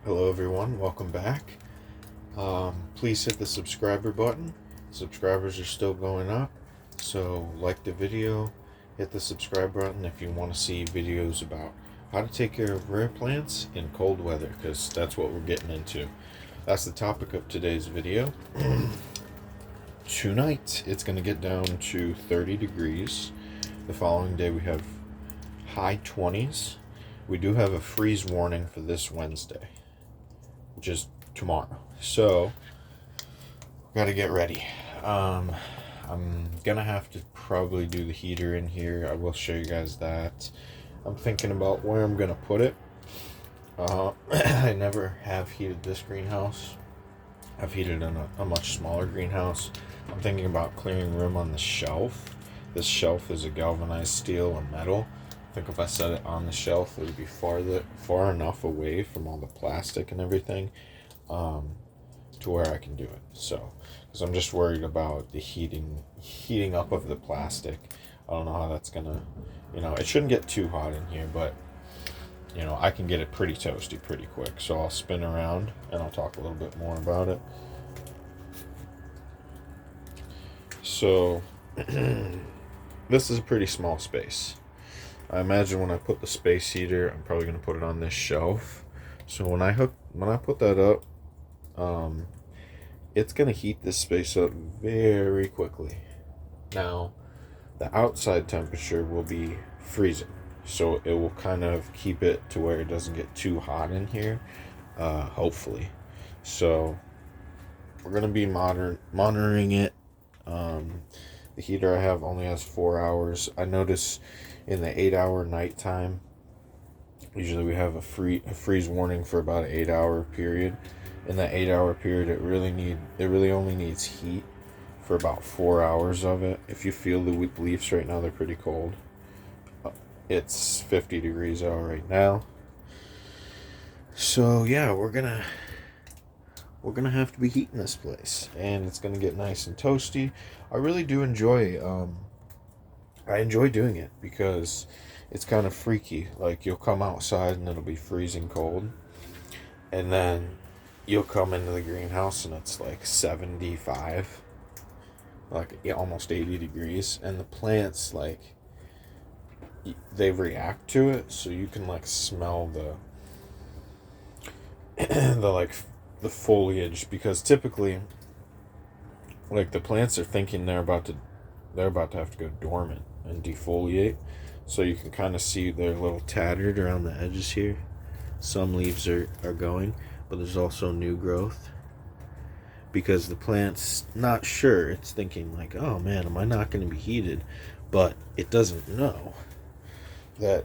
Hello everyone, welcome back. Please hit the subscriber button. Subscribers are still going up, so like the video, hit the subscribe button if you want to see videos about how to take care of rare plants in cold weather, because that's what we're getting into. That's the topic of today's video. Tonight it's going to get down to 30 degrees. The following day we have high 20s. We do have a freeze warning for this Wednesday, which is tomorrow. So, gotta get ready. I'm gonna have to probably do the heater in here. I will show you guys that. I'm thinking about where I'm gonna put it. I never have heated this greenhouse. I've heated in a much smaller greenhouse. I'm thinking about clearing room on the shelf. This shelf is a galvanized steel and metal. I think if I set it on the shelf, it would be far enough away from all the plastic and everything to where I can do it. So, because I'm just worried about the heating up of the plastic. I don't know how that's gonna, it shouldn't get too hot in here, but I can get it pretty toasty pretty quick. So I'll spin around and I'll talk a little bit more about it. So this is a pretty small space. I imagine when I put the space heater, I'm probably going to put it on this shelf. So when I put that up, it's going to heat this space up very quickly. Now, the outside temperature will be freezing, so it will kind of keep it to where it doesn't get too hot in here, hopefully. So we're going to be monitoring it. The heater I have only has 4 hours. I notice in the 8-hour nighttime, usually we have a freeze warning for about an 8-hour period. In that 8-hour period, it really only needs heat for about 4 hours of it. If you feel the leaves right now, they're pretty cold. It's 50 degrees out right now. So yeah, we're gonna have to be heating this place, and it's gonna get nice and toasty. I really do enjoy doing it because it's kind of freaky. Like, you'll come outside and it'll be freezing cold, and then you'll come into the greenhouse and it's like 75, like almost 80 degrees, and the plants, like, they react to it, so you can like smell the foliage, because typically, like, the plants are thinking they're about to have to go dormant and defoliate. So you can kind of see they're a little tattered around the edges here. Some leaves are going, but there's also new growth, because the plant's not sure. It's thinking like, oh man, am I not going to be heated? But it doesn't know that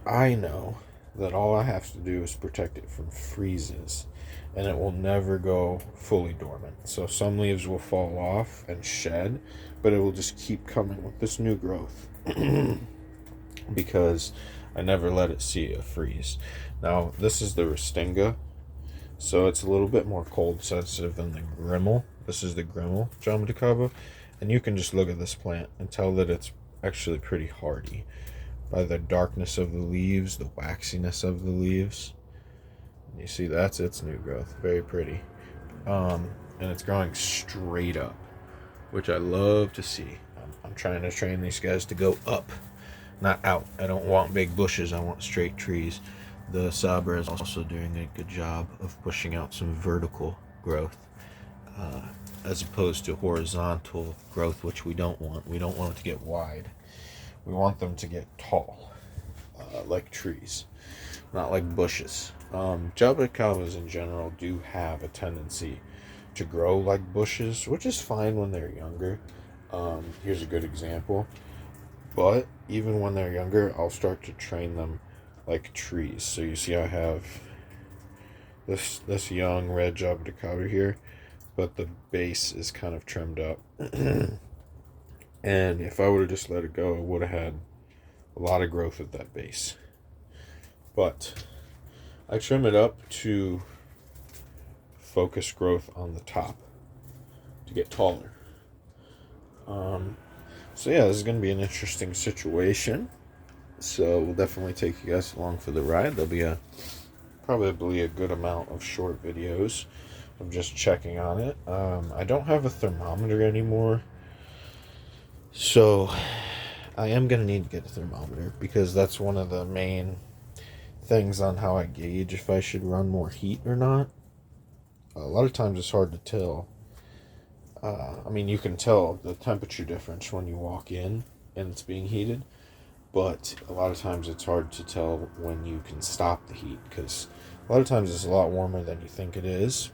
I know that all I have to do is protect it from freezes, and it will never go fully dormant. So some leaves will fall off and shed, but it will just keep coming with this new growth because I never let it see a freeze. Now, this is the Restinga, so it's a little bit more cold sensitive than the Grimmel. This is the Grimmel Jamaticaba, and you can just look at this plant and tell that it's actually pretty hardy by the darkness of the leaves, the waxiness of the leaves. You see, that's its new growth. Very pretty. And it's growing straight up, which I love to see. I'm trying to train these guys to go up, not out. I don't want big bushes. I want straight trees. The Sabra is also doing a good job of pushing out some vertical growth, as opposed to horizontal growth, which we don't want. We don't want it to get wide. We want them to get tall, like trees, not like bushes. Jabuticabas in general do have a tendency to grow like bushes, which is fine when they're younger. Here's a good example. But even when they're younger, I'll start to train them like trees. So you see I have this young red Jabuticaba here, but the base is kind of trimmed up. And if I would have just let it go, it would have had a lot of growth at that base. But I trim it up to focus growth on the top to get taller. So yeah, this is going to be an interesting situation. So we'll definitely take you guys along for the ride. There'll be a probably a good amount of short videos of just checking on it. I don't have a thermometer anymore, so I am going to need to get a thermometer because that's one of the main things on how I gauge if I should run more heat or not. A lot of times it's hard to tell. I mean, you can tell the temperature difference when you walk in and it's being heated, but a lot of times it's hard to tell when you can stop the heat because a lot of times it's a lot warmer than you think it is.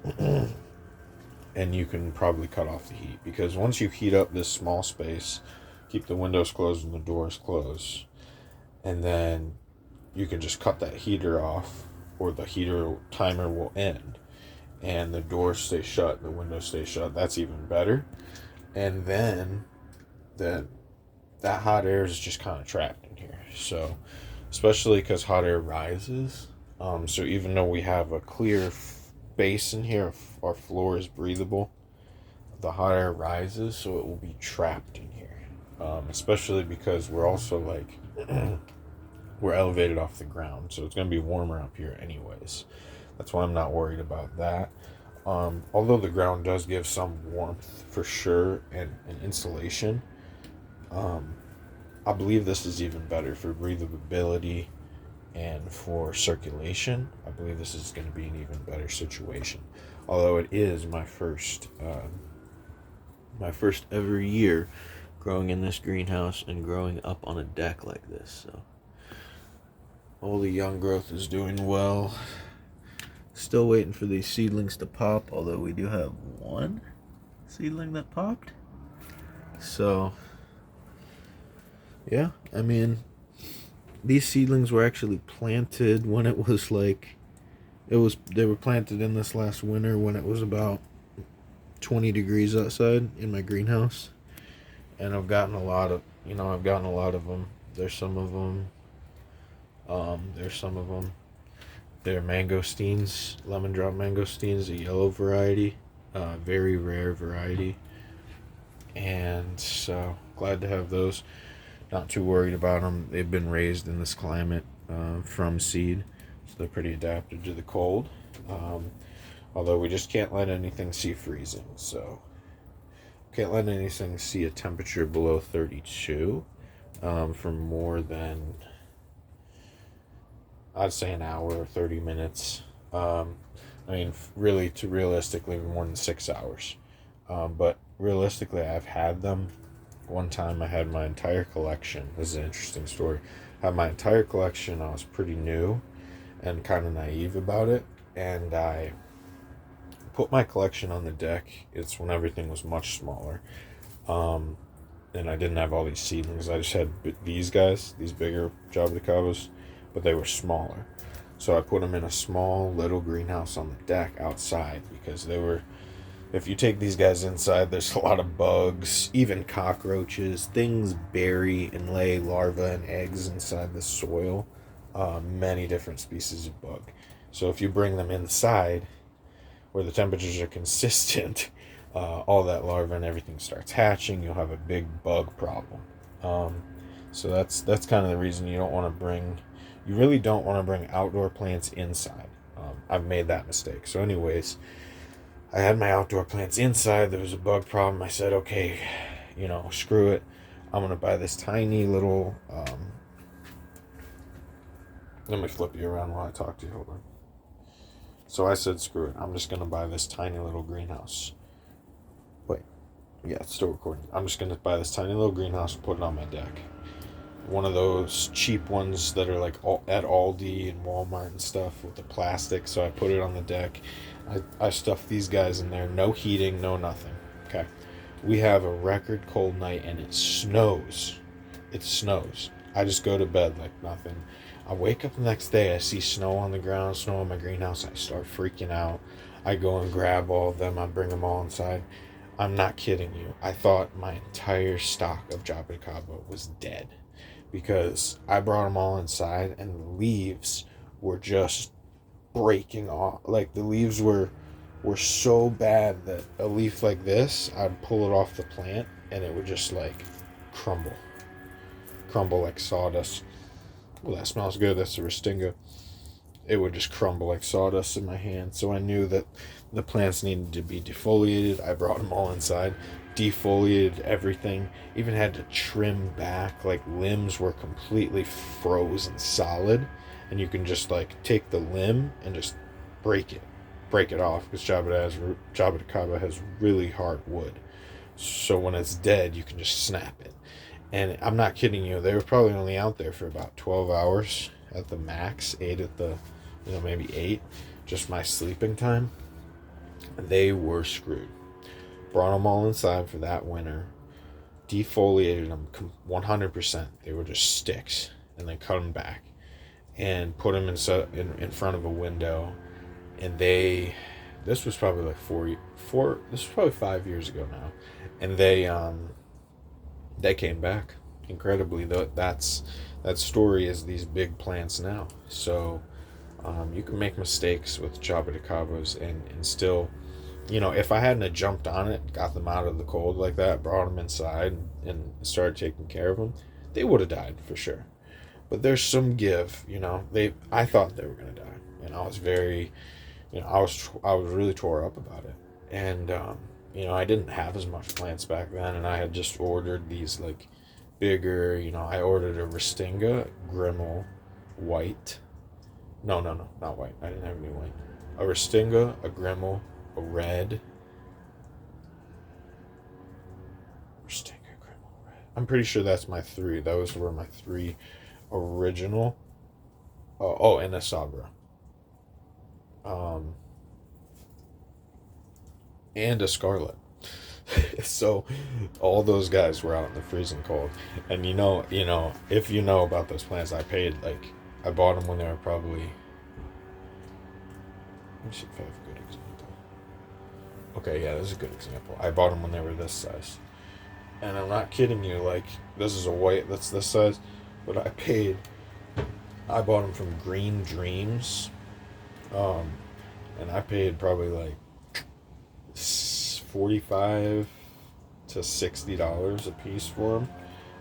And you can probably cut off the heat because once you heat up this small space, keep the windows closed and the doors closed, and then you can just cut that heater off, or the heater timer will end and the doors stay shut, the windows stay shut. That's even better. And then that hot air is just kind of trapped in here. So especially because hot air rises, so even though we have a clear base in here, our floor is breathable, the hot air rises, so it will be trapped in here. Especially because we're also like we're elevated off the ground, so it's going to be warmer up here anyways. That's why I'm not worried about that. Although the ground does give some warmth for sure, and insulation, I believe this is even better for breathability and for circulation. I believe this is going to be an even better situation. Although it is my first ever year growing in this greenhouse and growing up on a deck like this. So all the young growth is doing well. Still waiting for these seedlings to pop, although we do have one seedling that popped. So yeah, I mean, these seedlings were actually planted when it was like, they were planted in this last winter when it was about 20 degrees outside in my greenhouse. And I've gotten a lot of them. There's some of them. They're mangosteens, lemon drop mangosteens, a yellow variety, very rare variety. And so glad to have those. Not too worried about them. They've been raised in this climate from seed, so they're pretty adapted to the cold. Although we just can't let anything see freezing, so can't let anything see a temperature below 32 for more than, I'd say, an hour or 30 minutes. I mean, really, to realistically, more than 6 hours. But realistically, I've had them. One time I had my entire collection. This is an interesting story. I had my entire collection. I was pretty new and kind of naive about it. And I put my collection on the deck. It's when everything was much smaller. And I didn't have all these seedlings. I just had these guys, these bigger Jabuticabas, but they were smaller. So I put them in a small little greenhouse on the deck outside because they were, if you take these guys inside, there's a lot of bugs, even cockroaches. Things bury and lay larvae and eggs inside the soil. Many different species of bug. So if you bring them inside, where the temperatures are consistent, all that larva and everything starts hatching. You'll have a big bug problem. So that's kind of the reason you really don't want to bring outdoor plants inside. I've made that mistake. So anyways, I had my outdoor plants inside. There was a bug problem. I said, okay, screw it. I'm going to buy this tiny little, let me flip you around while I talk to you. Hold on. So I said, screw it. I'm just going to buy this tiny little greenhouse. Wait. Yeah, it's still recording. I'm just going to buy this tiny little greenhouse and put it on my deck. One of those cheap ones that are like at Aldi and Walmart and stuff with the plastic. So I put it on the deck. I stuffed these guys in there. No heating, no nothing. Okay. We have a record cold night and it snows. It snows. I just go to bed like nothing. I wake up the next day. I see snow on the ground, snow in my greenhouse. I start freaking out. I go and grab all of them. I bring them all inside. I'm not kidding you. I thought my entire stock of Jabuticaba was dead because I brought them all inside and the leaves were just breaking off. Like the leaves were so bad that a leaf like this, I'd pull it off the plant and it would just like crumble like sawdust. Well, that smells good. That's the Restinga. it would just crumble like sawdust in my hand. So I knew that the plants needed to be defoliated. I brought them all inside, defoliated everything, even had to trim back. Like limbs were completely frozen solid, and you can just take the limb and just break it, break it off, because Jaboticaba has really hard wood. So when it's dead, you can just snap it. And I'm not kidding you, they were probably only out there for about 12 hours at the max, 8 at the, maybe 8, just my sleeping time. They were screwed. Brought them all inside for that winter, defoliated them 100%. They were just sticks, and then cut them back and put them in front of a window. And this was probably like this was probably 5 years ago now. And they came back incredibly. That story is these big plants now. So you can make mistakes with Jaboticabas and still, if I hadn't have jumped on it, got them out of the cold like that, brought them inside and started taking care of them, they would have died for sure. But there's some give. I thought they were gonna die, and I was very, I was really tore up about it. And I didn't have as much plants back then, and I had just ordered these like bigger. I ordered a Restinga Grimmel white. No, not white. I didn't have any white. A Restinga, a Grimmel, a red. Restinga, Grimmel, red. I'm pretty sure that's my 3. Those were my 3 original. And a Sabra. And a Scarlet. So all those guys were out in the freezing cold. And if you know about those plants, I bought them when they were probably, let me see if I have a good example. Okay, yeah, this is a good example. I bought them when they were this size. And I'm not kidding you, this is a white that's this size, but I bought them from Green Dreams. And I paid probably like $45 to $60 a piece for them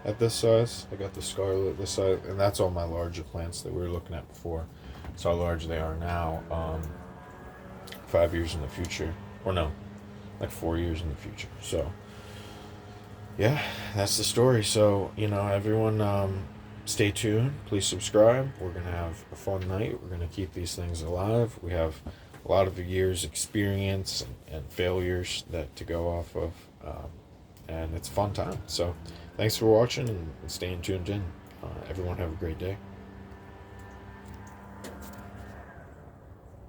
at this size. I got the Scarlet this size, and that's all my larger plants that we were looking at before. That's how large they are now. 5 years in the future, or no, like 4 years in the future. So yeah, that's the story. So everyone, stay tuned. Please subscribe. We're gonna have a fun night. We're gonna keep these things alive. We have a lot of years experience and failures to go off of, and it's a fun time. So thanks for watching and staying tuned in. Everyone have a great day.